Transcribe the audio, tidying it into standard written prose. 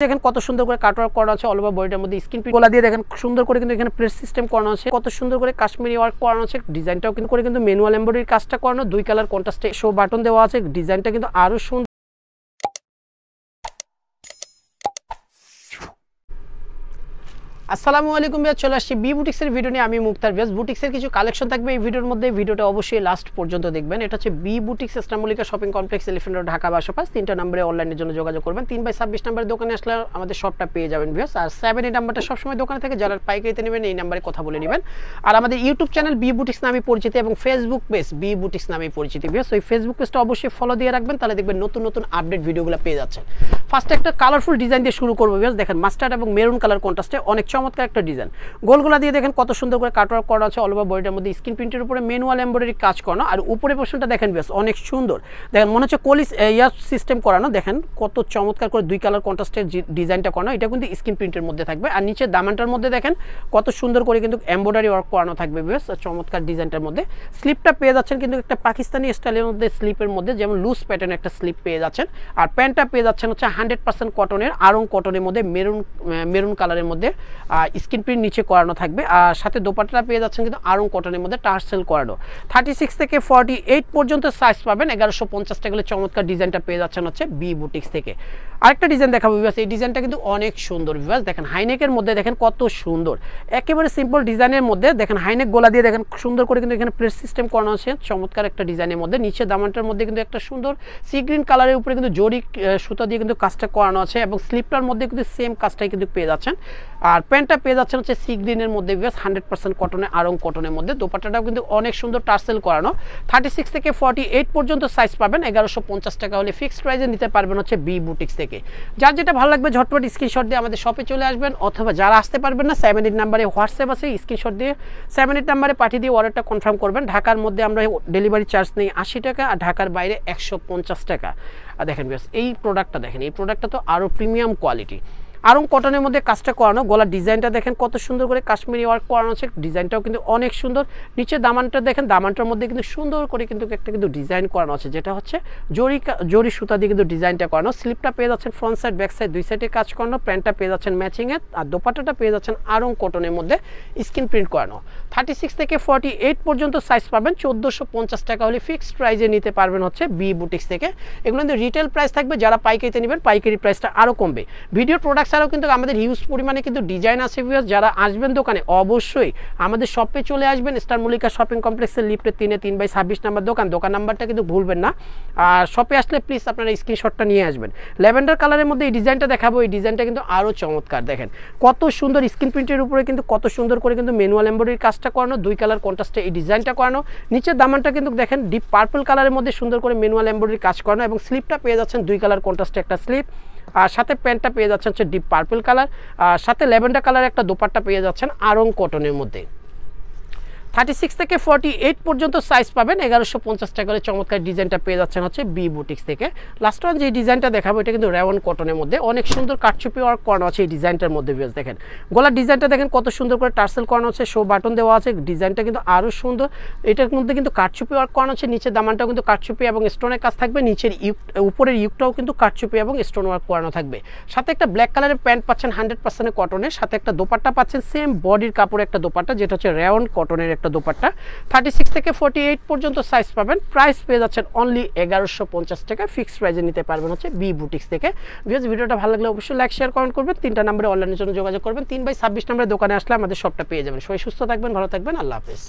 দেখেন কত সুন্দর করে কাটওয়ার্ক করা আছে অল ওভার বডিটার মধ্যে স্ক্রিন প্রিন্ট গোলা দিয়ে দেখেন সুন্দর করে কিন্তু এখানে প্রেস সিস্টেম করানো আছে কত সুন্দর করে কাশ্মীরি ওয়ার্ক করানো আছে ডিজাইনটাও কিন্তু করে কিন্তু ম্যানুয়াল এমব্রয়ডারি কাজটা করানো দুই কালার কন্ট্রাস্টে শো বাটন দেওয়া আছে ডিজাইনটা কিন্তু আরো সুন্দর আসসালামু আলাইকুম ভাইয়া চলে আসছি বি বুটিক্সের ভিডিও নিয়ে আমি মুক্তার ভিউয়ার্স বুটিক্সের কিছু কালেকশন থাকবে এই ভিডিওর মধ্যে ভিডিওটা অবশ্যই লাস্ট পর্যন্ত দেখবেন এটা হচ্ছে B boutiques Eastern Mallika shopping complex Elephant Road Dhaka 1205 তিনটা নম্বরে অনলাইনের জন্য যোগাযোগ করবেন 3/26 নম্বরের দোকানে আসলে আমাদের শপটা পেয়ে যাবেন ভিউয়ার্স আর 7 এই নাম্বারটা সবসময় দোকানে থেকে যারা পাইকারিতে নেবেন এই নাম্বারে কথা বলে নেবেন আর আমাদের ইউটিউব চ্যানেল বি বুটিক্স নামে পরিচিত এবং ফেসবুক পেজ বি বুটিক্স নামে পরিচিত ভিউয়ার্স ওই ফেসবুক পেজটা অবশ্যই ফলো দিয়ে রাখবেন তাহলে দেখবেন নতুন নতুন আপডেট ভিডিওগুলো পেয়ে যাচ্ছেন ফার্স্ট একটা কালারফুল ডিজাইন দিয়ে শুরু করব ভিউয়ার্স দেখেন মাস্টার্ড এবং মেরুন কালার কন্ট্রাস্টে অনেক চমৎকার একটা ডিজাইন গোলগুলা দিয়ে দেখেন কত সুন্দর করে কাটওয়ার্ক করা আছে অল ওভার বডিটার মধ্যে স্ক্রিন প্রিন্টের উপরে ম্যানুয়াল এমব্রয়ডারি কাজ করানো আর উপরে পোরশনটা দেখেন বেশ অনেক সুন্দর দেখেন মনে হচ্ছে কলিস ইয়ার সিস্টেম করানো দেখেন কত চমৎকার করে দুই কালার কন্ট্রাস্টের ডিজাইনটা করানো এটা কিন্তু স্ক্রিন প্রিন্টের মধ্যে থাকবে আর নিচে দামানটার মধ্যে দেখেন কত সুন্দর করে কিন্তু এমব্রয়ডারি ওয়ার্ক করানো থাকবে বেশ চমৎকার ডিজাইনটার মধ্যে স্লিপটা পেয়ে যাচ্ছেন কিন্তু একটা পাকিস্তানি স্টাইলের মধ্যে স্লিপের মধ্যে যেমন লুজ প্যাটার্ন একটা স্লিপ পেয়ে যাচ্ছেন আর প্যান্টটা পেয়ে যাচ্ছেন হচ্ছে 100% কটনের আরং কটনের মধ্যে মেরুন কালারের মধ্যে স্ক্রিন প্রিন্ট নিচে করানো থাকবে আর সাথে দোপাট্টা পেয়ে যাচ্ছেন কিন্তু আরং কটনের মধ্যে টার্সেল করানো 36 থেকে 48 পর্যন্ত সাইজ পাবেন 1150 টাকা চমৎকার ডিজাইনটা পেয়ে যাচ্ছেন হচ্ছে বি বুটিক্স থেকে আরেকটা ডিজাইন দেখাবো ভিউয়ার্স এই ডিজাইনটা কিন্তু অনেক সুন্দর ভিউয়ার্স দেখেন হাইনেকের মধ্যে দেখেন কত সুন্দর একেবারে সিম্পল ডিজাইনের মধ্যে দেখেন হাইনেক গোলা দিয়ে দেখেন সুন্দর করে কিন্তু এখানে প্রেস সিস্টেম করানো আছে চমৎকার একটা ডিজাইনের মধ্যে নিচে দামানটার মধ্যে কিন্তু একটা সুন্দর সি গ্রিন কালারের উপরে কিন্তু জরি সুতা দিয়ে কিন্তু কাজটা করানো আছে এবং স্লিপটার মধ্যে কিন্তু সেম কাজটাই কিন্তু পেয়ে যাচ্ছেন আর প্যান্টটা পেয়ে যাচ্ছেন হচ্ছে সি গ্রিনের মধ্যে ভিউয়ার্স 100% কটনের আরং কটনের মধ্যে দোপাট্টাটাও কিন্তু অনেক সুন্দর টার্সেল করানো 36 থেকে 48 পর্যন্ত সাইজ পাবেন 1150 টাকা হলে ফিক্সড প্রাইসে নিতে পারবেন হচ্ছে বি বুটিক্স থেকে যার যেটা ভালো লাগবে ঝটপট স্ক্রিনশট দিয়ে আমাদের শপে চলে আসবেন অথবা যারা আসতে পারবেন না 78 নাম্বারে হোয়াটসঅ্যাপ আছে স্ক্রিনশট দিয়ে 78 নাম্বারে পাঠিয়ে দিয়ে অর্ডারটা কনফার্ম করবেন ঢাকার মধ্যে আমরা ডেলিভারি চার্জ নেই 80 টাকা আর ঢাকার বাইরে 150 টাকা আর দেখেন বেশ এই প্রোডাক্টটা দেখেন এই প্রোডাক্টটা তো আরও প্রিমিয়াম কোয়ালিটি আরং কটনের মধ্যে কাজটা করানো গলার ডিজাইনটা দেখেন কত সুন্দর করে কাশ্মীরি ওয়ার্ক করানো আছে ডিজাইনটাও কিন্তু অনেক সুন্দর নিচে দামানটা দেখেন দামানটার মধ্যে কিন্তু সুন্দর করে কিন্তু একটা কিন্তু ডিজাইন করানো আছে যেটা হচ্ছে জরি সুতা দিয়ে কিন্তু ডিজাইনটা করানো স্লিপটা পেয়ে যাচ্ছেন ফ্রন্ট সাইড ব্যাক সাইড দুই সাইডে কাজ করানো প্যান্টটা পেয়ে যাচ্ছেন ম্যাচিংয়ে আর দোপাট্টাটা পেয়ে যাচ্ছেন আরং কটনের মধ্যে স্ক্রিন প্রিন্ট করানো 36 থেকে 48 পর্যন্ত সাইজ পাবেন 1450 টাকা হলে ফিক্সড প্রাইসে নিতে পারবেন হচ্ছে বি বুটিক্স থেকে এগুলো কিন্তু রিটেল প্রাইস থাকবে যারা পাইকারিতে নেবেন পাইকারি প্রাইসটা আরও কমবে ভিডিও প্রোডাক্ট ছাড়াও কিন্তু আমাদের হিউজ পরিমাণে কিন্তু ডিজাইন আছে ভিউয়ার্স যারা আসবেন দোকানে অবশ্যই আমাদের শপে চলে আসবেন ইস্টার্ন মল্লিকা শপিং কমপ্লেক্সের লিফটে 3/26 নাম্বার দোকান নাম্বারটা কিন্তু ভুলবেন না আর শপে আসলে প্লিজ আপনারা স্ক্রিনশটটা নিয়ে আসবেন ল্যাভেন্ডার কালারের মধ্যে এই ডিজাইনটা দেখাবো এই ডিজাইনটা কিন্তু আরও চমৎকার দেখেন কত সুন্দর স্ক্রিন প্রিন্টের উপরে কিন্তু কত সুন্দর করে কিন্তু ম্যানুয়াল এমব্রয়ডারি কাজটা করানো দুই কালার কন্ট্রাস্টে এই ডিজাইনটা করানো নিচের দামানটা কিন্তু দেখেন ডিপ পার্পল কালারের মধ্যে সুন্দর করে ম্যানুয়াল এমব্রয়ডারি কাজ করানো এবং স্লিপটা পেয়ে যাচ্ছেন দুই কালার কন্ট্রাস্টে একটা স্লিপ আর সাথে প্যান্টটা পেয়ে যাচ্ছেন হচ্ছে ডিপ পার্পল কালার আর সাথে ল্যাভেন্ডার কালার একটা দোপাট্টা পেয়ে যাচ্ছেন আরং কটনের মধ্যে 36 থেকে 48 পর্যন্ত সাইজ পাবেন 1150 টাকা করে চমৎকার ডিজাইনটা পেয়ে যাচ্ছেন হচ্ছে বি বুটিক্স থেকে লাস্ট ওয়ান যে ডিজাইনটা দেখাবো এটা কিন্তু রেওয়ান কটনের মধ্যে অনেক সুন্দর কাটচুপি ওয়ার্ক করানো আছে এই ডিজাইনটার মধ্যে ভিউয়ার্স দেখেন গলার ডিজাইনটা দেখেন কত সুন্দর করে টার্সেল করানো আছে শো বাটন দেওয়া আছে ডিজাইনটা কিন্তু আরও সুন্দর এটার মধ্যে কিন্তু কাটচুপি ওয়ার্ক করানো আছে নিচের দামানটাও কিন্তু কাটচুপি এবং স্টোনের কাজ থাকবে নিচের উপরের ইউকটাও কিন্তু কাটচুপি এবং স্টোন ওয়ার্ক করানো থাকবে সাথে একটা ব্ল্যাক কালারের প্যান্ট পাচ্ছেন 100% কটনের সাথে একটা দোপাট্টা পাচ্ছেন সেম বডির কাপড়ের একটা দোপাট্টা যেটা হচ্ছে রেওয়ান কটনের একটা দোপাট্টা 36 থেকে 48 পর্যন্ত সাইজ পাবেন প্রাইস পেয়ে যাচ্ছেন অনলি 1150 টাকা ফিক্সড প্রাইসে নিতে পারবেন হচ্ছে বি বুটিক্স থেকে ভিডিওটা ভালো লাগলে অবশ্যই লাইক শেয়ার কমেন্ট করবেন তিনটা নম্বরে অনলাইনের জন্য যোগাযোগ করবেন 3/26 নম্বরে দোকানে আসলে আমাদের শপটা পেয়ে যাবেন সবাই সুস্থ থাকবেন ভালো থাকবেন আল্লাহ হাফেজ